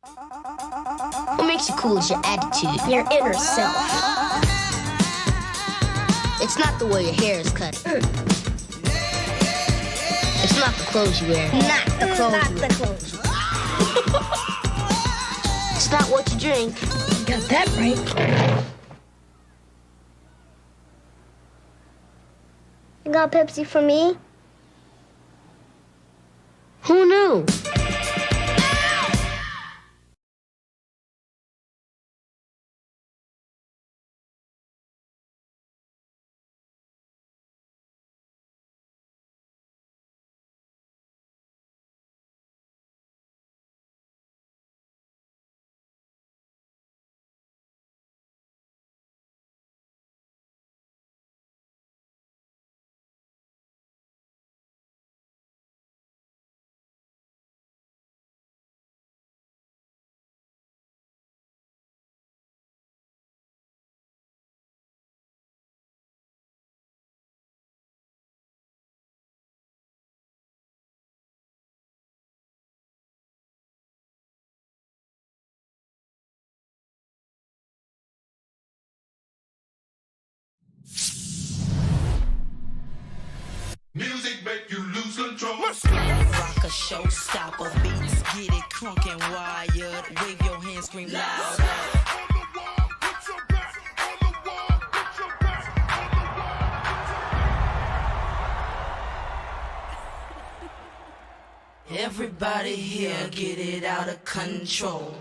What makes you cool is your attitude, your inner self. It's not the way your hair is cut. It's not the clothes you wear. Not the clothes you wear. It's not what you drink. You got that right. You got Pepsi for me? Who knew? Music make you lose control. Rock a showstopper, beats get it crunk and wired. Wave your hands, scream loud. Everybody here get it out of control.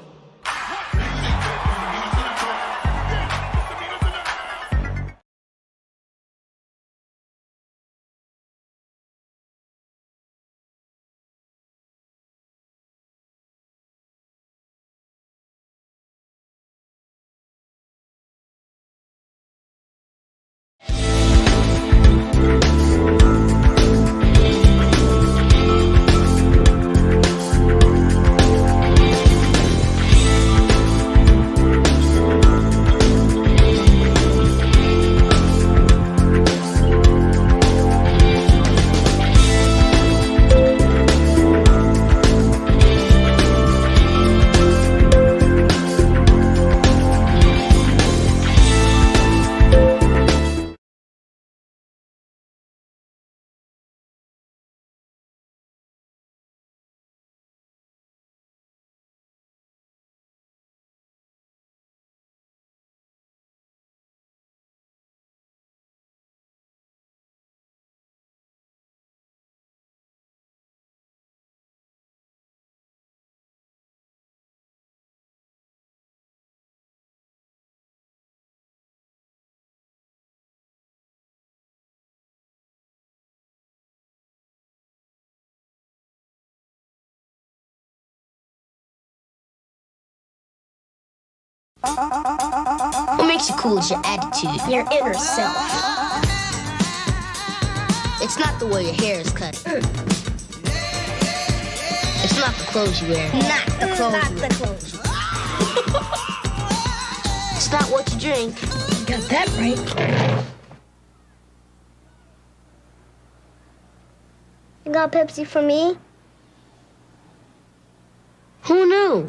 What makes you cool is your attitude, your inner self. It's not the way your hair is cut. It's not the clothes you wear. Not the clothes you wear. It's not what you drink. You got that right. You got Pepsi for me? Who knew?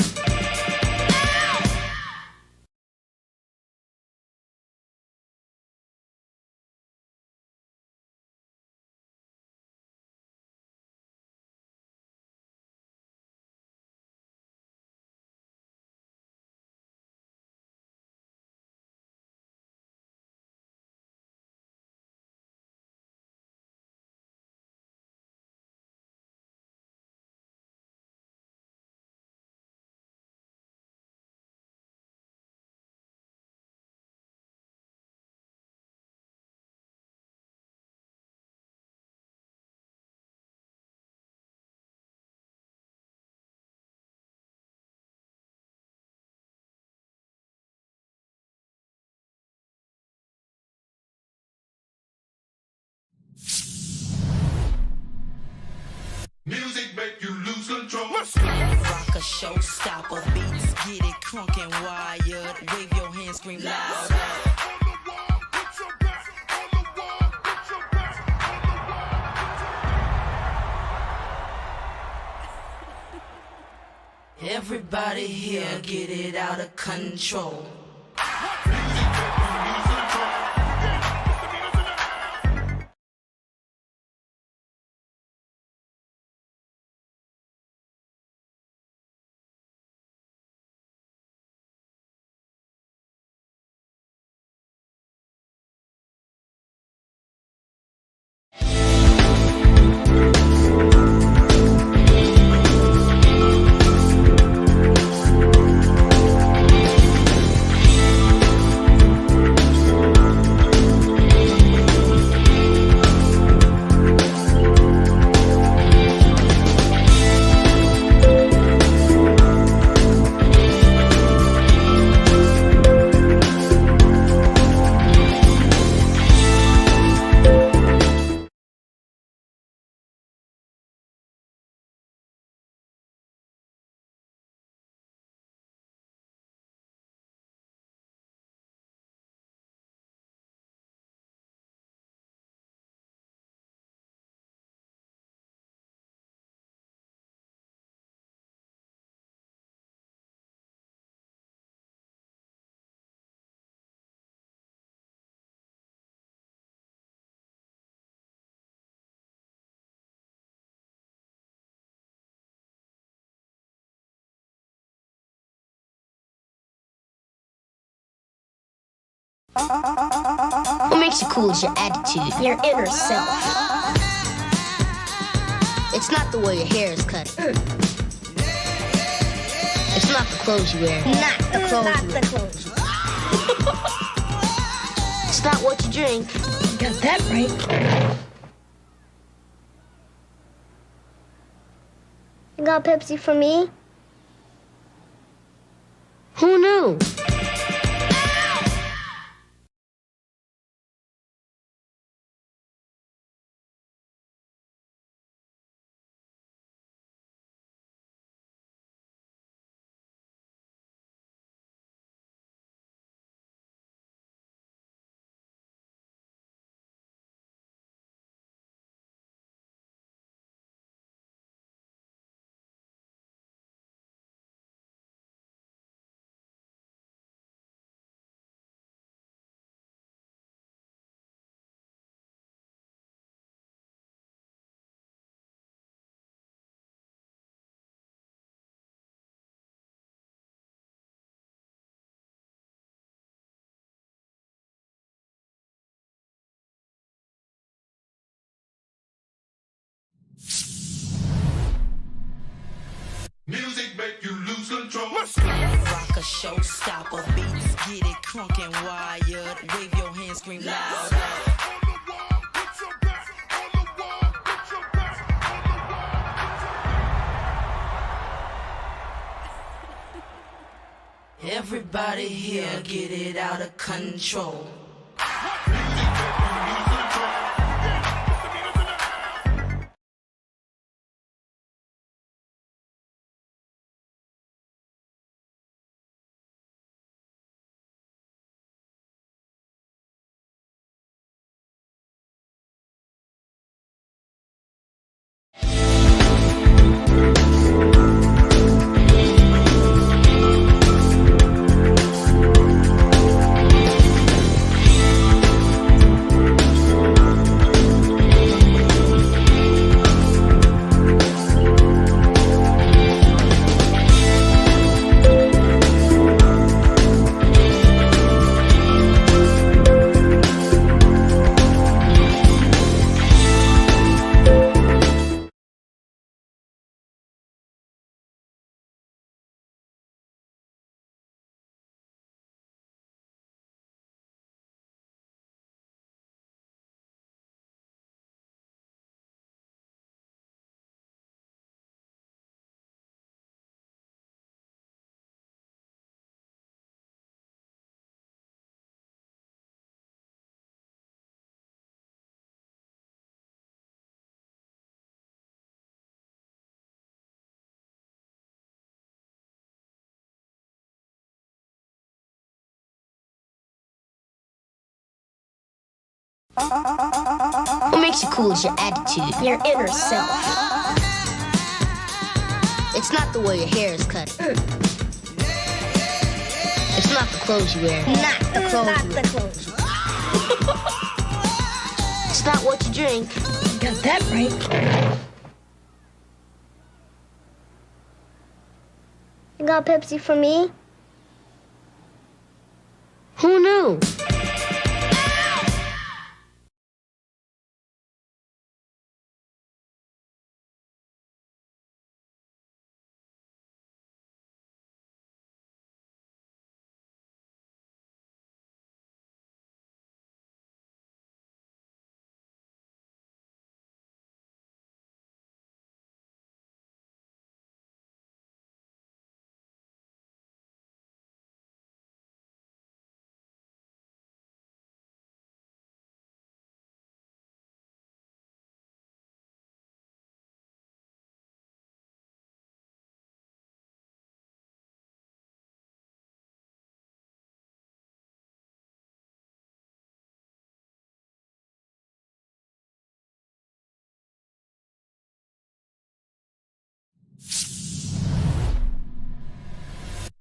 Music make you lose control. Rock a showstopper, beats get it crunk and wired. Wave your hands, scream loud. Everybody here get it out of control. What makes you cool is your attitude. Your inner self. It's not the way your hair is cut. It's not the clothes you wear. Not the clothes. It's not what you drink. You got that right. You got Pepsi for me? Who knew? Music make you lose control. Rock a showstopper, beats get it crunk and wired. Wave your hands, scream loud. Everybody here get it out of control. What makes you cool is your attitude. Your inner self. It's not the way your hair is cut. It's not the clothes you wear. Not the clothes. It's not what you drink. You got that right. You got Pepsi for me? Who knew?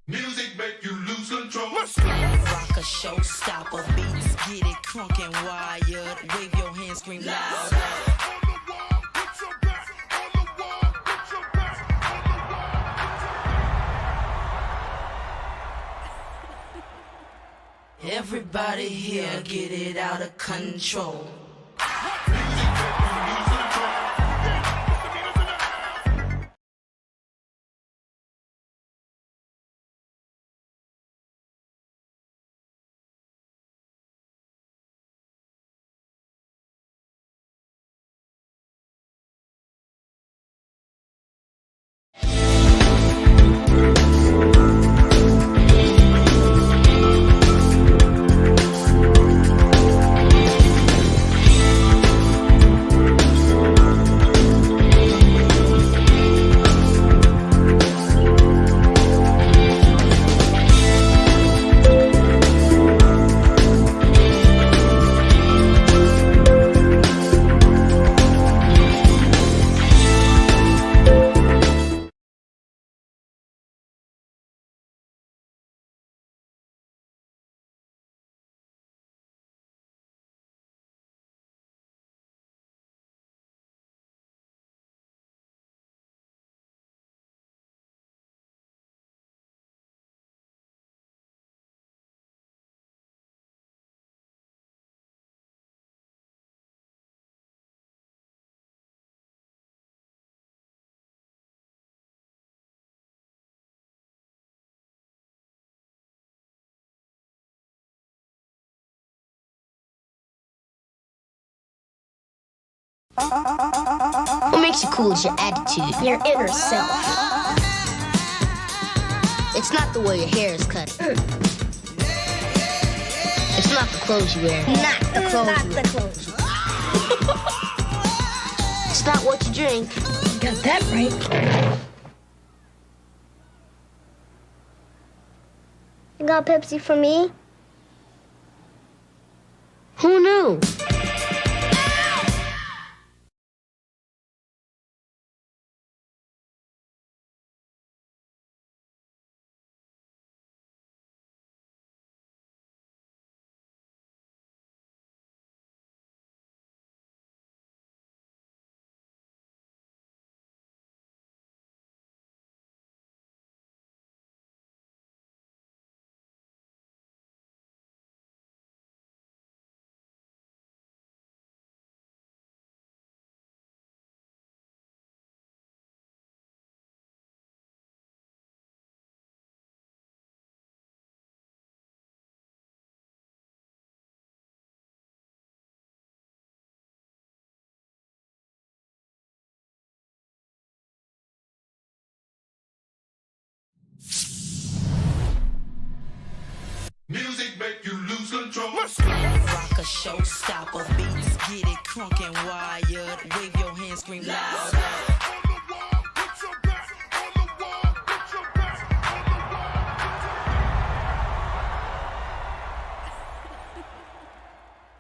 Music make you lose control. Rock a showstopper, beats get it crunk and wired. Wave your hands, scream loud. Everybody here get it out of control. What makes you cool is your attitude. Your inner self. It's not the way your hair is cut. It's not the clothes you wear. Not the clothes. It's not what you drink. You got that right. You got Pepsi for me? Who knew? Music make you lose control. Rock a showstopper, beats get it crunk and wired. Wave your hands, scream loud.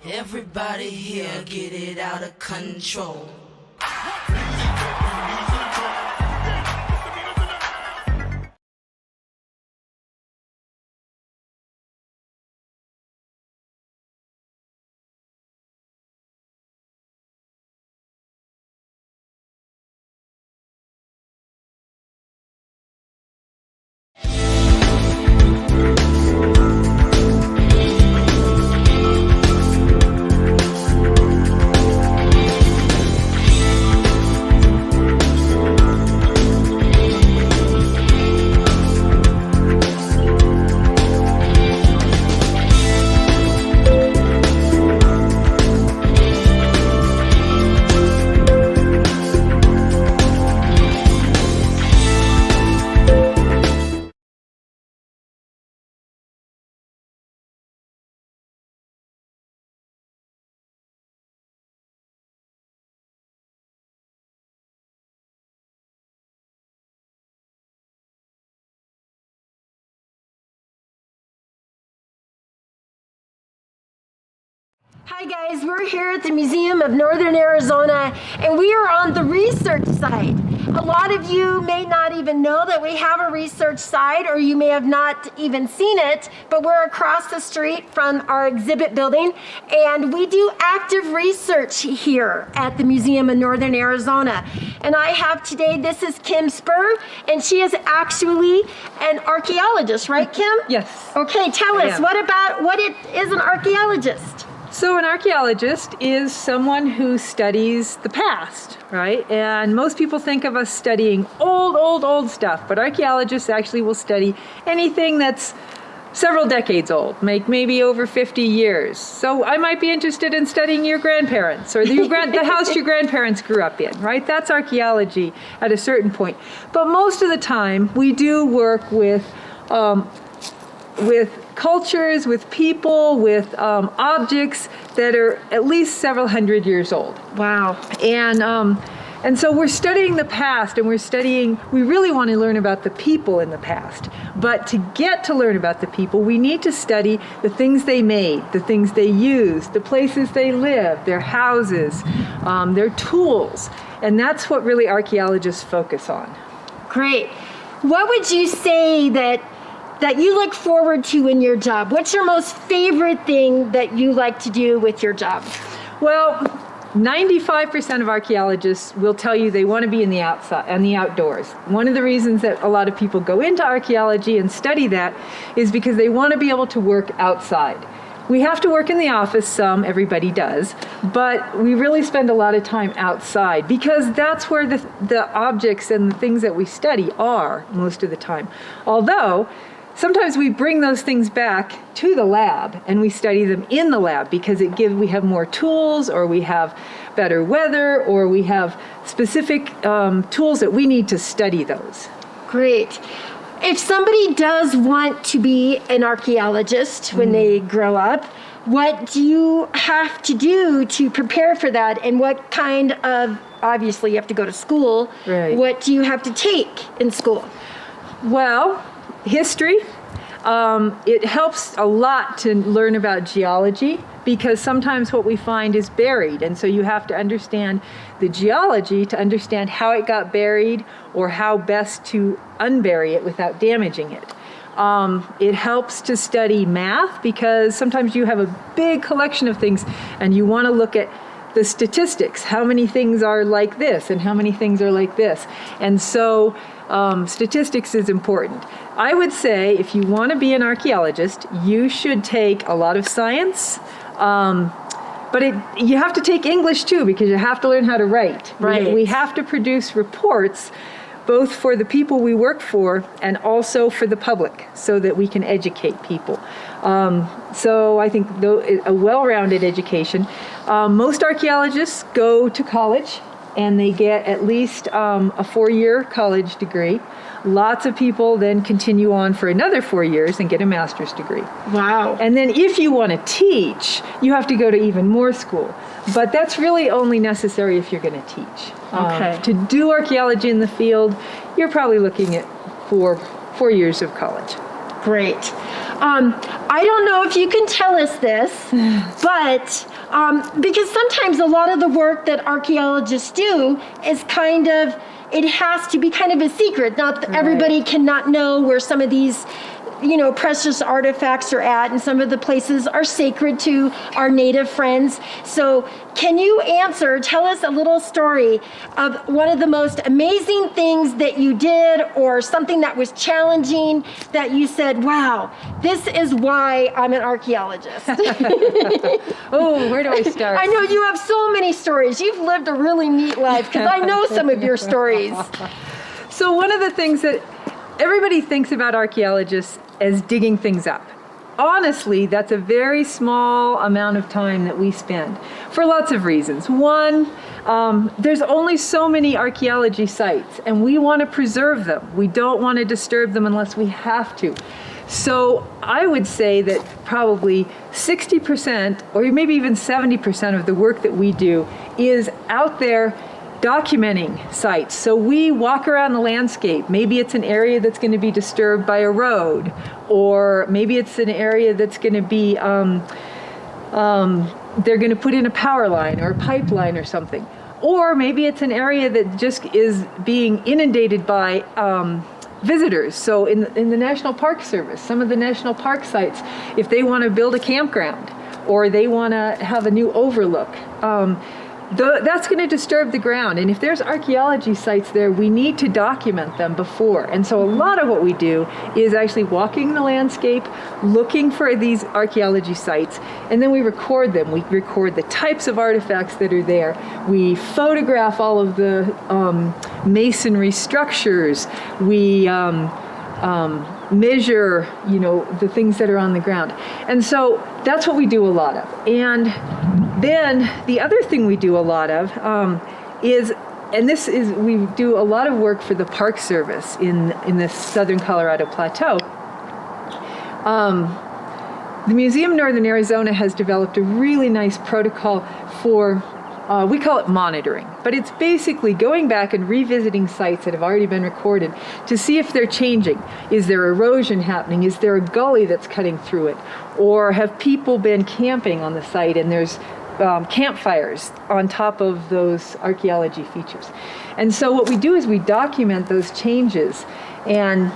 Everybody here get it out of control. Hi guys, we're here at the Museum of Northern Arizona and we are on the research site. A lot of you may not even know that we have a research site, or you may have not even seen it, but we're across the street from our exhibit building and we do active research here at the Museum of Northern Arizona. And I have today, this is Kim Spur, and she is actually an archaeologist, right Kim? Yes. Okay, tell us, what it is an archaeologist? So an archaeologist is someone who studies the past, right? And most people think of us studying old stuff, but archaeologists actually will study anything that's several decades old, maybe over 50 years. So I might be interested in studying your grandparents or the house your grandparents grew up in, right? That's archaeology at a certain point. But most of the time we do work with cultures, with people, with objects that are at least several hundred years old. Wow. And so we're studying the past, and we really want to learn about the people in the past. But to get to learn about the people, we need to study the things they made, the things they used, the places they lived, their houses, their tools. And that's what really archaeologists focus on. Great. What would you say that you look forward to in your job? What's your most favorite thing that you like to do with your job? Well, 95% of archaeologists will tell you they want to be in the outside and the outdoors. One of the reasons that a lot of people go into archaeology and study that is because they want to be able to work outside. We have to work in the office everybody does, but we really spend a lot of time outside because that's where the objects and the things that we study are most of the time. Although, sometimes we bring those things back to the lab and we study them in the lab because we have more tools, or we have better weather, or we have specific tools that we need to study those. Great. If somebody does want to be an archaeologist when they grow up, what do you have to do to prepare for that? And what kind of, obviously you have to go to school, right. What do you have to take in school? Well, history. It helps a lot to learn about geology because sometimes what we find is buried, and so you have to understand the geology to understand how it got buried or how best to unbury it without damaging it. It helps to study math because sometimes you have a big collection of things and you want to look at the statistics, how many things are like this and how many things are like this. And so statistics is important. I would say if you want to be an archaeologist, you should take a lot of science, but you have to take English too because you have to learn how to write. Right. We have to produce reports both for the people we work for and also for the public so that we can educate people. So I think a well-rounded education. Most archaeologists go to college and they get at least a 4-year college degree. Lots of people then continue on for another 4 years and get a master's degree. Wow. And then if you want to teach, you have to go to even more school. But that's really only necessary if you're going to teach. Okay. To do archaeology in the field, you're probably looking at 4 years of college. Great. I don't know if you can tell us this, but because sometimes a lot of the work that archaeologists do is it has to be kind of a secret. Not that everybody cannot know where some of these, precious artifacts are at, and some of the places are sacred to our native friends. So can you tell us a little story of one of the most amazing things that you did, or something that was challenging that you said, wow, this is why I'm an archaeologist? Oh, where do I start? I know you have so many stories. You've lived a really neat life because I know some of your stories. So one of the things that everybody thinks about archaeologists as digging things up. Honestly, that's a very small amount of time that we spend for lots of reasons. One, there's only so many archaeology sites and we want to preserve them. We don't want to disturb them unless we have to. So I would say that probably 60% or maybe even 70% of the work that we do is out there documenting sites. So we walk around the landscape. Maybe it's an area that's going to be disturbed by a road, or maybe it's an area that's going to be they're going to put in a power line or a pipeline or something. Or maybe it's an area that just is being inundated by visitors. So in the National Park Service, some of the national park sites, if they want to build a campground or they want to have a new overlook, that's going to disturb the ground. And if there's archaeology sites there, we need to document them before. And so a lot of what we do is actually walking the landscape, looking for these archaeology sites, and then we record them. We record the types of artifacts that are there. We photograph all of the masonry structures. We measure, the things that are on the ground. And so that's what we do a lot of. And then the other thing we do a lot of we do a lot of work for the Park Service in the southern Colorado Plateau. The Museum of Northern Arizona has developed a really nice protocol for we call it monitoring, but it's basically going back and revisiting sites that have already been recorded to see if they're changing. Is there erosion happening? Is there a gully that's cutting through it? Or have people been camping on the site and there's campfires on top of those archaeology features? And so what we do is we document those changes and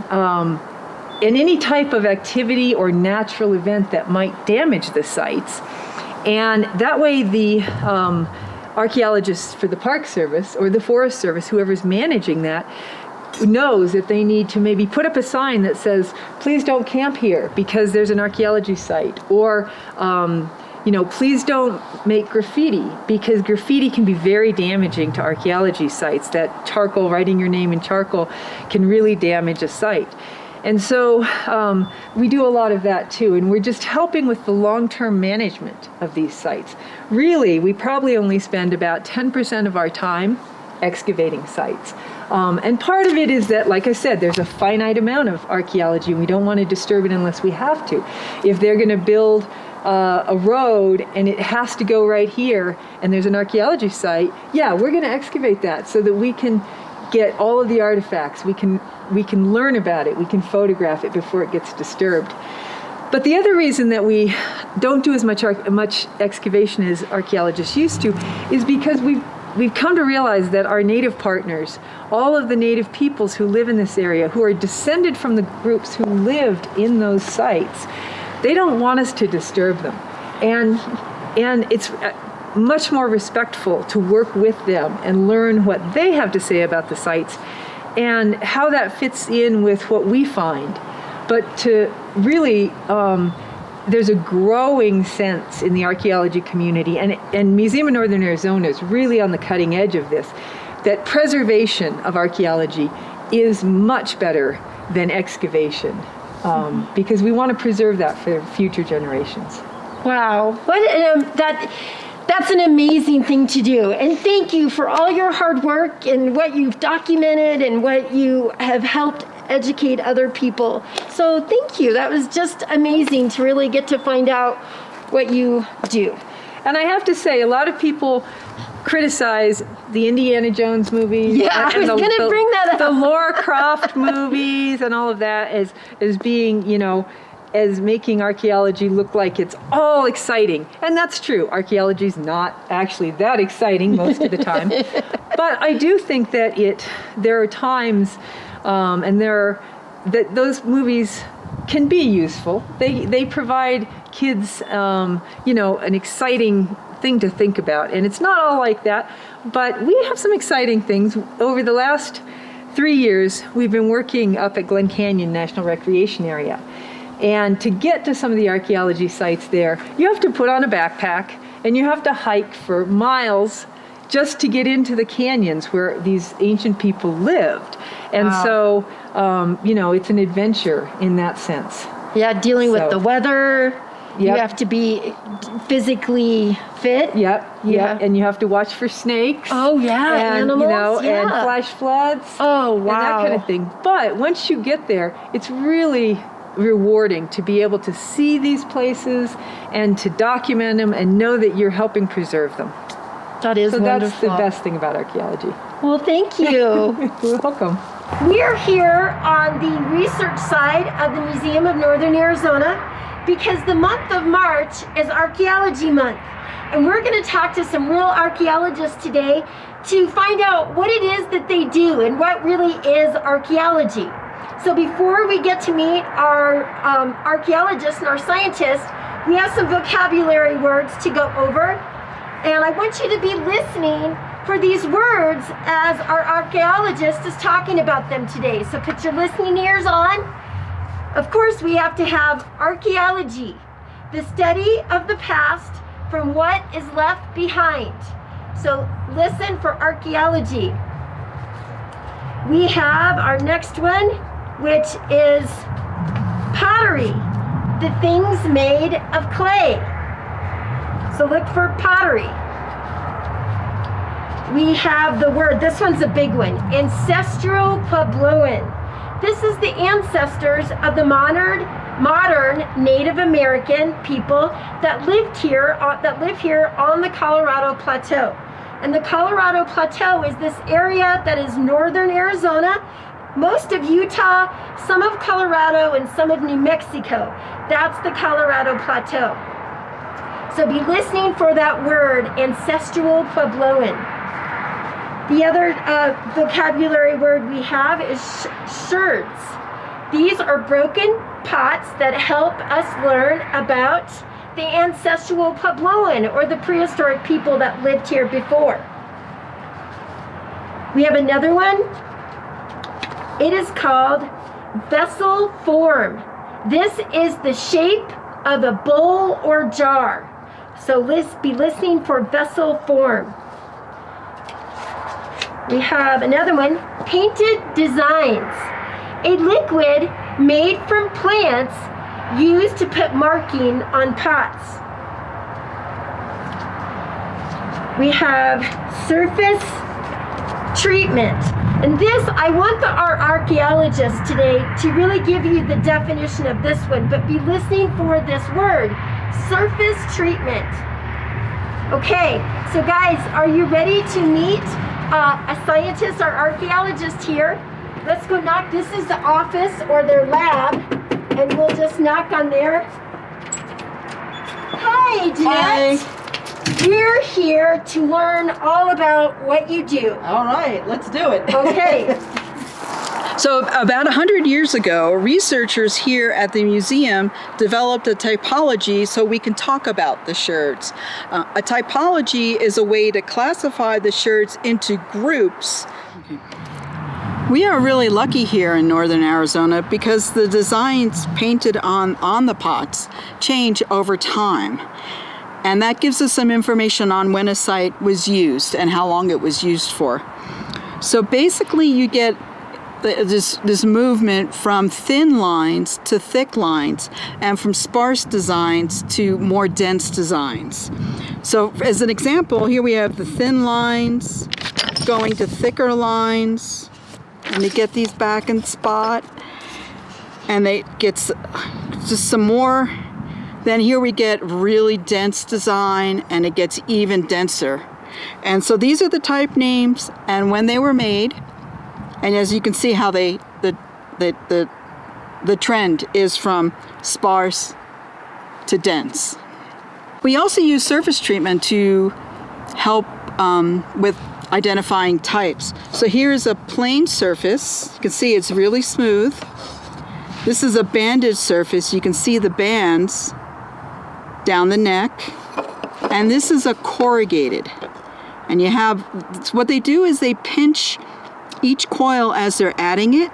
any type of activity or natural event that might damage the sites. And that way the archaeologists for the Park Service or the Forest Service, whoever's managing that, knows that they need to maybe put up a sign that says, please don't camp here because there's an archaeology site, or please don't make graffiti because graffiti can be very damaging to archaeology sites. That charcoal, writing your name in charcoal, can really damage a site. And so we do a lot of that too, and we're just helping with the long-term management of these sites. Really, we probably only spend about 10% of our time excavating sites. And part of it is that, like I said, there's a finite amount of archaeology, and we don't want to disturb it unless we have to. If they're going to build a road and it has to go right here, and there's an archaeology site, yeah, we're going to excavate that so that we can get all of the artifacts. We can learn about it. We can photograph it before it gets disturbed. But the other reason that we don't do as much excavation as archaeologists used to is because we've come to realize that our native partners, all of the native peoples who live in this area, who are descended from the groups who lived in those sites, they don't want us to disturb them. And it's much more respectful to work with them and learn what they have to say about the sites and how that fits in with what we find. But to really, there's a growing sense in the archaeology community, and Museum of Northern Arizona is really on the cutting edge of this, that preservation of archaeology is much better than excavation, because we want to preserve that for future generations. Wow, that's an amazing thing to do. And thank you for all your hard work and what you've documented and what you have helped educate other people. So thank you. That was just amazing to really get to find out what you do. And I have to say, a lot of people criticize the Indiana Jones movies. Yeah, I was going to bring that up. The Lara Croft movies and all of that as being, as making archaeology look like it's all exciting. And that's true. Archaeology is not actually that exciting most of the time. But I do think that there are times, that those movies can be useful. They provide kids, an exciting thing to think about. And it's not all like that, but we have some exciting things. Over the last 3 years, we've been working up at Glen Canyon National Recreation Area. And to get to some of the archaeology sites there, you have to put on a backpack and you have to hike for miles just to get into the canyons where these ancient people lived. And so, it's an adventure in that sense. Yeah, dealing with the weather. Yep. You have to be physically fit. Yep. And you have to watch for snakes. Oh, yeah. And, animals. And flash floods. Oh, wow. And that kind of thing. But once you get there, it's really rewarding to be able to see these places and to document them and know that you're helping preserve them. That is wonderful. That's the best thing about archaeology. Well, thank you. You're welcome. We're here on the research side of the Museum of Northern Arizona because the month of March is Archaeology Month. And we're going to talk to some real archaeologists today to find out what it is that they do and what really is archaeology. So before we get to meet our archaeologists and our scientists, we have some vocabulary words to go over. And I want you to be listening for these words as our archaeologist is talking about them today. So put your listening ears on. Of course, we have to have archaeology, the study of the past from what is left behind. So listen for archaeology. We have our next one, which is pottery, the things made of clay. So look for pottery. We have the word, this one's a big one, ancestral Puebloan. This is the ancestors of the modern Native American people that live here on the Colorado Plateau. And the Colorado Plateau is this area that is northern Arizona, most of Utah, some of Colorado, and some of New Mexico. That's the Colorado Plateau. So be listening for that word, ancestral Puebloan. The other vocabulary word we have is sherds. These are broken pots that help us learn about the ancestral Puebloan, or the prehistoric people that lived here before. We have another one. It is called vessel form. This is the shape of a bowl or jar. So be listening for vessel form. We have another one, painted designs. A liquid made from plants used to put marking on pots. We have surface treatment. And this, I want our archaeologists today to really give you the definition of this one, but be listening for this word, surface treatment. Okay, so guys, are you ready to meet a scientist or archaeologist here? Let's go knock. This is the office or their lab, and we'll just knock on there. Hi, Jeanette. Hi. We're here to learn all about what you do. All right, let's do it. Okay. So about 100 years ago, researchers here at the museum developed a typology so we can talk about the sherds. A typology is a way to classify the sherds into groups. We are really lucky here in northern Arizona because the designs painted on the pots change over time. And that gives us some information on when a site was used and how long it was used for. So basically you get this movement from thin lines to thick lines, and from sparse designs to more dense designs. So as an example, here we have the thin lines going to thicker lines, and they get these back in spot, and they get just some more. Then here we get really dense design, and it gets even denser. And so these are the type names and when they were made. And as you can see how the trend is from sparse to dense. We also use surface treatment to help with identifying types. So here's a plain surface. You can see it's really smooth. This is a banded surface. You can see the bands down the neck. And this is a corrugated. And you have, what they do is they pinch each coil as they're adding it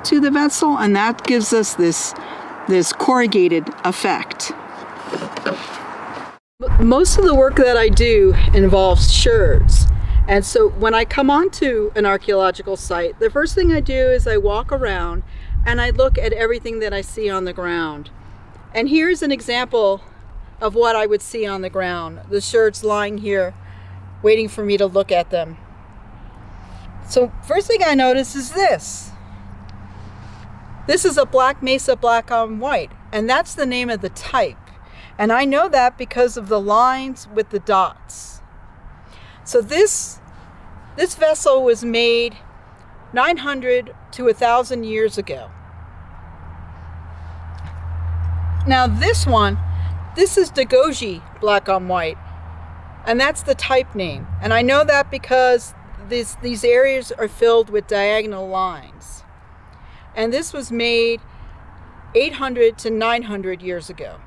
to the vessel, and that gives us this corrugated effect. Most of the work that I do involves sherds. And so when I come onto an archaeological site, the first thing I do is I walk around and I look at everything that I see on the ground. And here's an example of what I would see on the ground. The sherds lying here, waiting for me to look at them. So first thing I notice is this. This is a black mesa black on white, and that's the name of the type. And I know that because of the lines with the dots. So this vessel was made 900 to 1,000 years ago. Now this is Dagoji black on white, and that's the type name. And I know that because these areas are filled with diagonal lines. And this was made 800 to 900 years ago.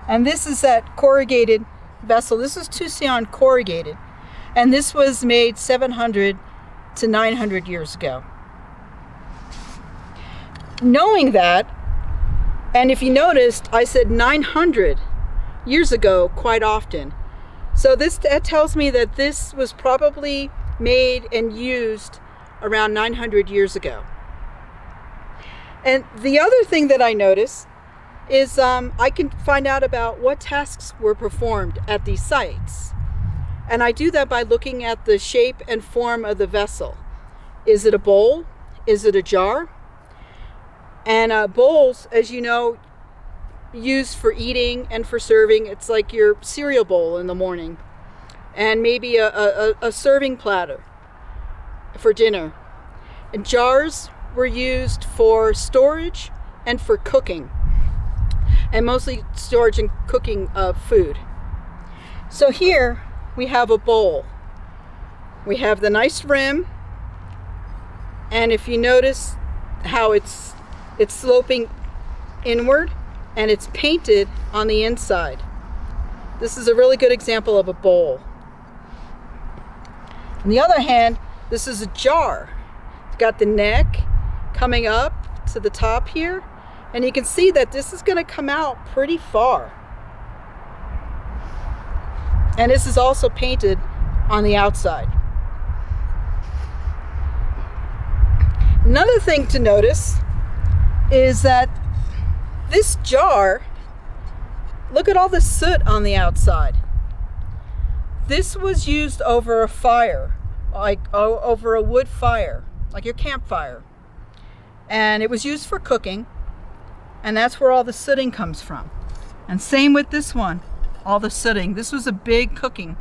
And this is that corrugated vessel. This is Tucson corrugated. And this was made 700 to 900 years ago. Knowing that, and if you noticed, I said 900 years ago quite often. So that tells me that this was probably made and used around 900 years ago. And the other thing that I noticed is I can find out about what tasks were performed at these sites. And I do that by looking at the shape and form of the vessel. Is it a bowl? Is it a jar? And bowls, as you know, used for eating and for serving. It's like your cereal bowl in the morning. And maybe a serving platter for dinner. And jars were used for storage and for cooking. And mostly storage and cooking of food. So here we have a bowl. We have the nice rim. And if you notice how it's sloping inward and it's painted on the inside. This is a really good example of a bowl. On the other hand, this is a jar. It's got the neck coming up to the top here, and you can see that this is going to come out pretty far. And this is also painted on the outside. Another thing to notice is that this jar, look at all the soot on the outside. This was used over a fire, like over a wood fire, like your campfire. And it was used for cooking, and that's where all the sooting comes from. And same with this one, all the sooting. This was a big cooking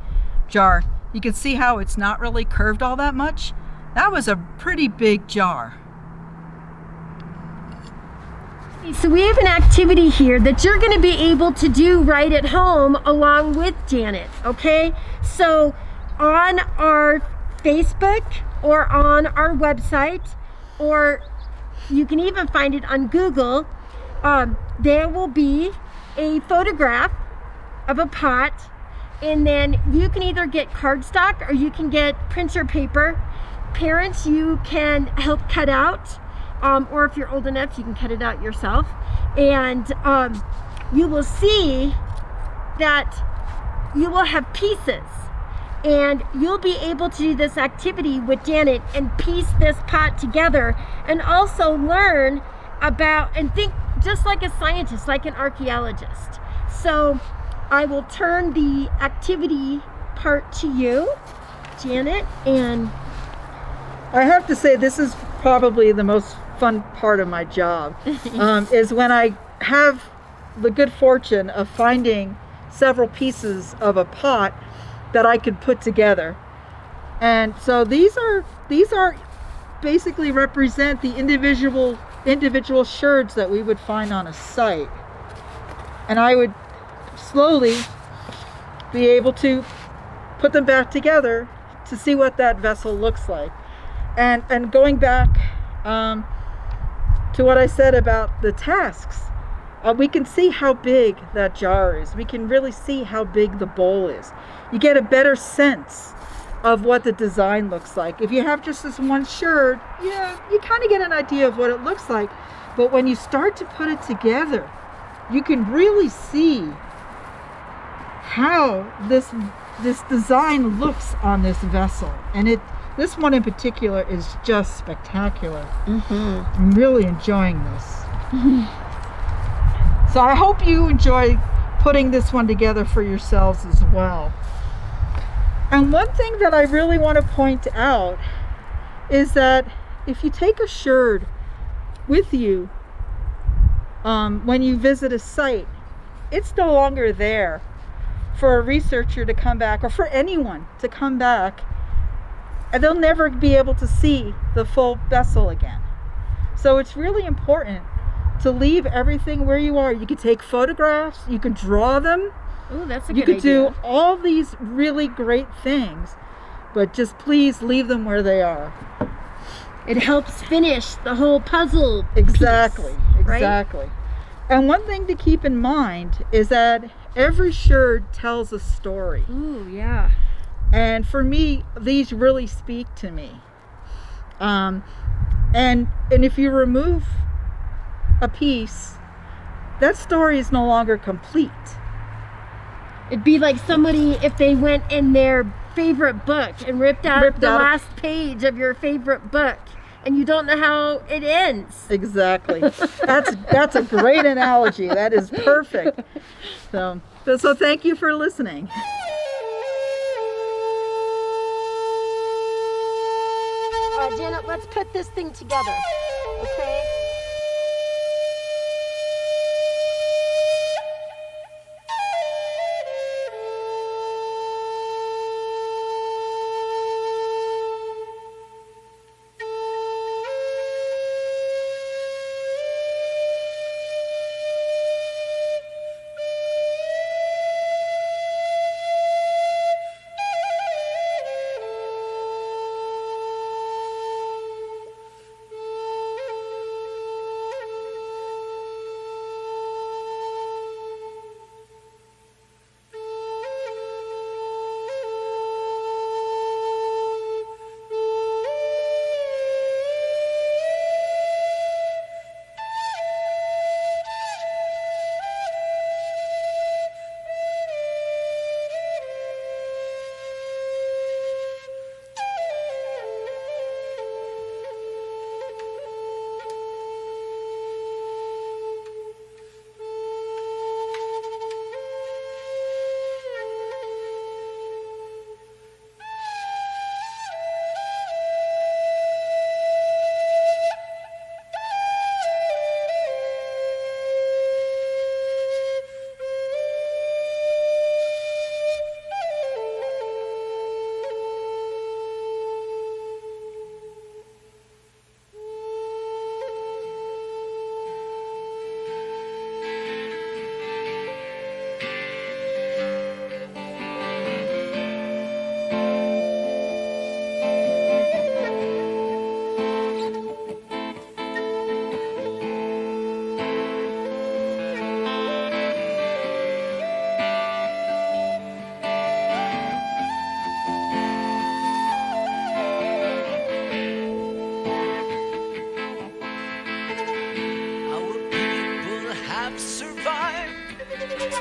jar. You can see how it's not really curved all that much. That was a pretty big jar. So we have an activity here that you're going to be able to do right at home along with Janet, okay? So on our Facebook or on our website, or you can even find it on Google, there will be a photograph of a pot, and then you can either get cardstock or you can get printer paper. Parents, you can help cut out. Or if you're old enough, you can cut it out yourself. And you will see that you will have pieces. And you'll be able to do this activity with Janet and piece this pot together, and also learn about and think just like a scientist, like an archaeologist. So I will turn the activity part to you, Janet, and I have to say this is probably the most fun part of my job is when I have the good fortune of finding several pieces of a pot that I could put together. And so these are basically represent the individual sherds that we would find on a site. And I would slowly be able to put them back together to see what that vessel looks like. And going back to what I said about the tasks, we can see how big that jar is. We can really see how big the bowl is. You get a better sense of what the design looks like. If you have just this one sherd, you kind of get an idea of what it looks like. But when you start to put it together, you can really see how this design looks on this vessel. And this one in particular is just spectacular. I'm really enjoying this. So I hope you enjoy putting this one together for yourselves as well. And one thing that I really want to point out is that if you take a sherd with you when you visit a site, it's no longer there for a researcher to come back, or for anyone to come back and they'll never be able to see the full vessel again. So it's really important to leave everything where you are. You could take photographs, you can draw them. Oh, that's a You good could do idea. all these really great things, but just please leave them where they are. It helps finish the whole puzzle. Exactly, piece, right? exactly. And one thing to keep in mind is that every sherd tells a story. Ooh, yeah. And for me, these really speak to me. And if you remove a piece, that story is no longer complete. It'd be like somebody, if they went in their favorite book and ripped out the last page of your favorite book, and you don't know how it ends. Exactly. That's a great analogy. That is perfect. So thank you for listening. Janet, let's put this thing together, okay?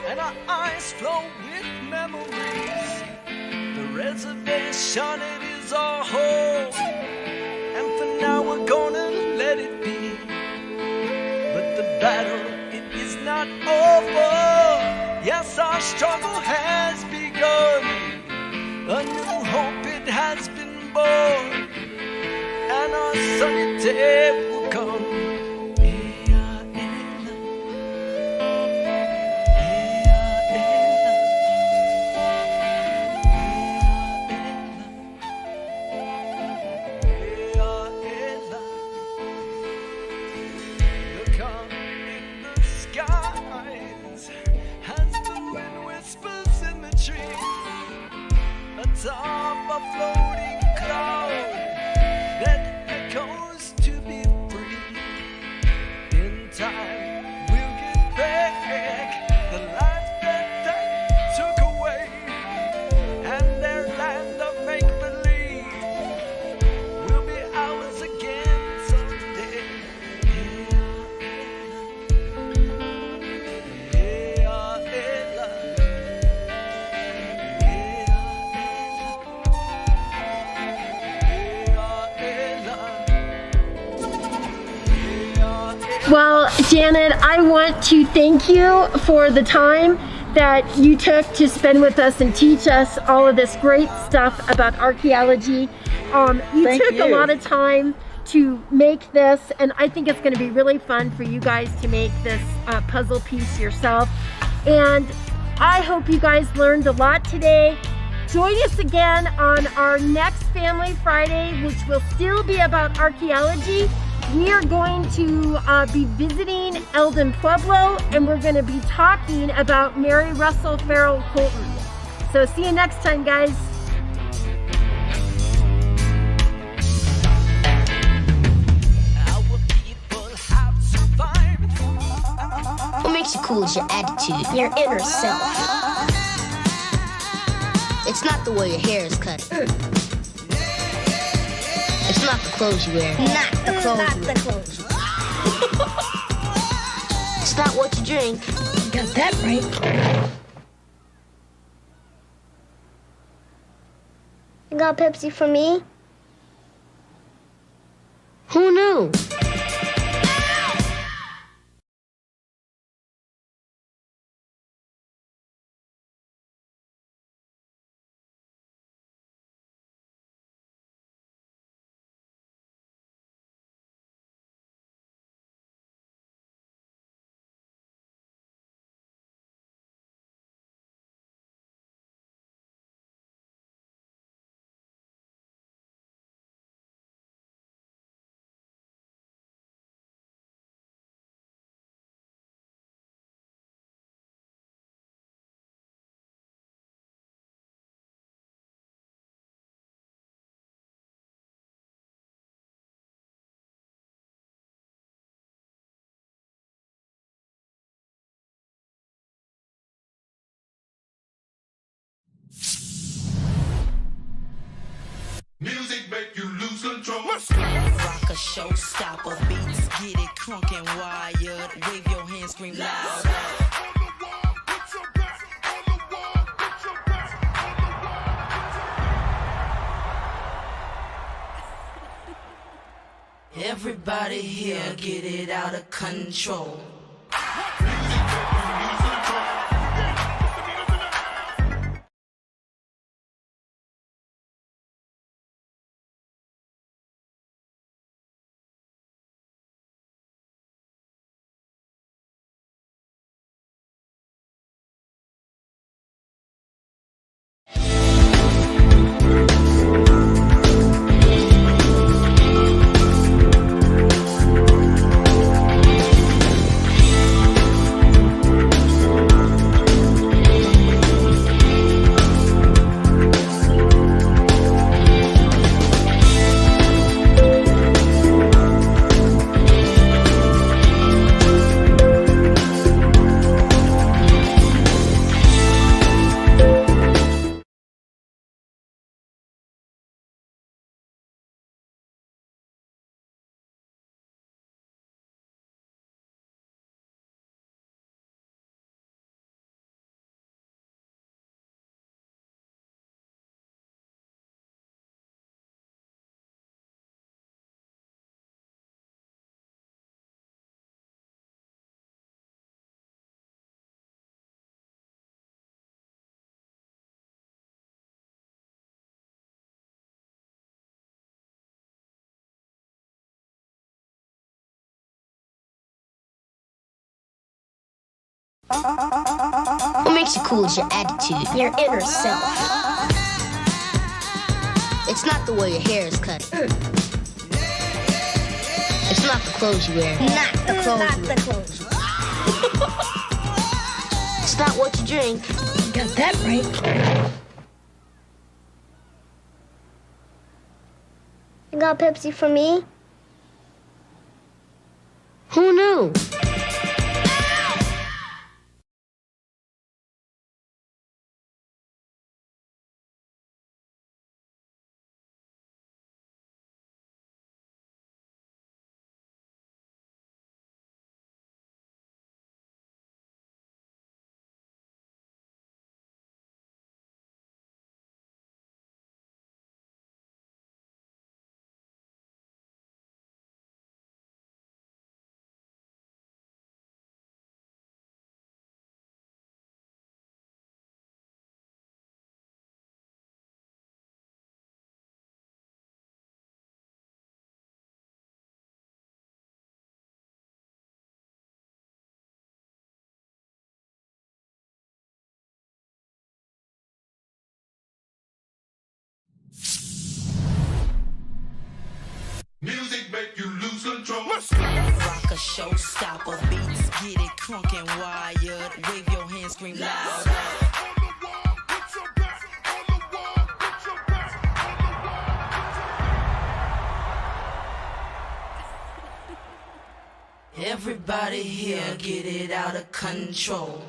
and our eyes flow with memories. The reservation, it is our home, and for now we're gonna let it be. But the battle, it is not over. Yes, our struggle has begun. A new hope, it has been born, and our sunny day will come. Top a floating cloud that echoes to be free. In time, we'll get back the life that took away, and their land of make-believe will be ours again someday. Well, Janet, I want to thank you for the time that you took to spend with us and teach us all of this great stuff about archaeology. You took a lot of time to make this, and I think it's going to be really fun for you guys to make this puzzle piece yourself. And I hope you guys learned a lot today. Join us again on our next Family Friday, which will still be about archaeology. We are going to be visiting Eldon Pueblo, and we're going to be talking about Mary Russell Farrell Colton. So see you next time, guys. Our people have survived. What makes you cool is your attitude. Your inner self. It's not the way your hair is cut. It's not the clothes you wear. Not the clothes. Not the clothes. It's not what you drink. You got that right. You got Pepsi for me? Who knew? Music make you lose control. Rock a showstopper, beats get it crunk and wired. Wave your hands, scream loud. Everybody here get it out of control. What makes you cool is your attitude. Your inner self. It's not the way your hair is cut. It's not the clothes you wear. Not the clothes. Not the clothes. It's not what you drink. You got that right. You got Pepsi for me? Who knew? control. Let's go. Rock a showstopper, beats get it crunk and wired. Wave your hands, scream loud. On the wall, put your back. On the wall, put your back. Everybody here get it out of control.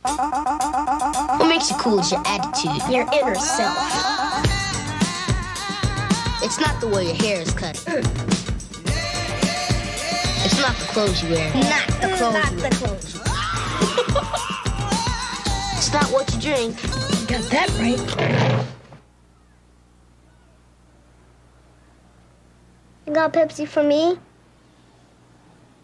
What makes you cool is your attitude. Your inner self. It's not the way your hair is cut. It's not the clothes you wear. Not the clothes. It's not what you drink. You got that right. You got Pepsi for me?